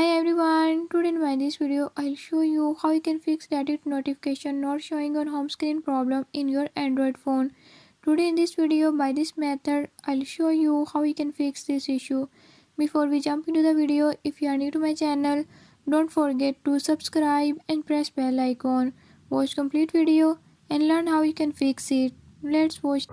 Hi everyone, today in my this video I'll show you how you can fix Reddit notification not showing on home screen problem in your Android phone. Today in this video by this method I'll show you how you can fix this issue. Before we jump into the video, if you are new to my channel, don't forget to subscribe and press bell icon. Watch complete video and learn how you can fix it. Let's watch.